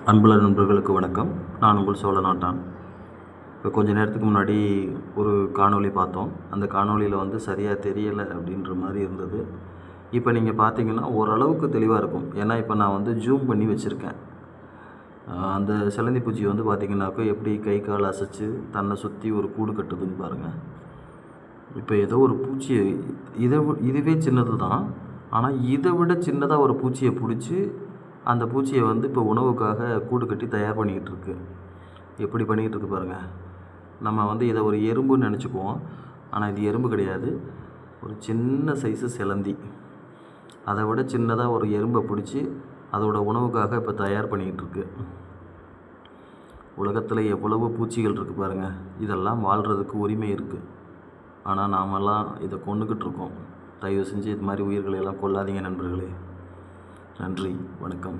அன்புள்ள நண்பர்களுக்கு வணக்கம். நான் உங்கள் சோழ நாட்டான். இப்போ கொஞ்ச நேரத்துக்கு முன்னாடி ஒரு காணொளி பார்த்தோம். அந்த காணொளியில் சரியாக தெரியலை அப்படின்ற மாதிரி இருந்தது. இப்போ நீங்கள் பார்த்தீங்கன்னா ஓரளவுக்கு தெளிவாக இருக்கும். ஏன்னா இப்போ நான் ஜூம் பண்ணி வச்சுருக்கேன். அந்த சிலந்தி பூச்சி பார்த்திங்கனாக்கா எப்படி கை கால் அசைச்சு தன்னை சுற்றி ஒரு கூடு கட்டுதுன்னு பாருங்கள். இப்போ ஏதோ ஒரு பூச்சியை இதுவே சின்னது தான், ஆனால் இதை விட சின்னதாக ஒரு பூச்சியை பிடிச்சி அந்த பூச்சியை இப்போ உணவுக்காக கூடு கட்டி தயார் பண்ணிக்கிட்டு இருக்கு. எப்படி பண்ணிக்கிட்டு இருக்கு பாருங்கள். நம்ம இதை ஒரு எறும்புன்னு நினச்சிக்குவோம், ஆனால் இது எறும்பு கிடையாது. ஒரு சின்ன சைஸு சிலந்தி, அதை விட சின்னதாக ஒரு எறும்பை பிடிச்சி அதோட உணவுக்காக இப்போ தயார் பண்ணிக்கிட்டு இருக்கு. உலகத்தில் எவ்வளவு பூச்சிகள் இருக்குது பாருங்கள். இதெல்லாம் வாழ்கிறதுக்கு உரிமை இருக்குது, ஆனால் நாமெல்லாம் இதை கொண்டுக்கிட்டு இருக்கோம். தயவு செஞ்சு இது மாதிரி உயிர்களை எல்லாம் கொல்லாதீங்க நண்பர்களே. நன்றி, வணக்கம்.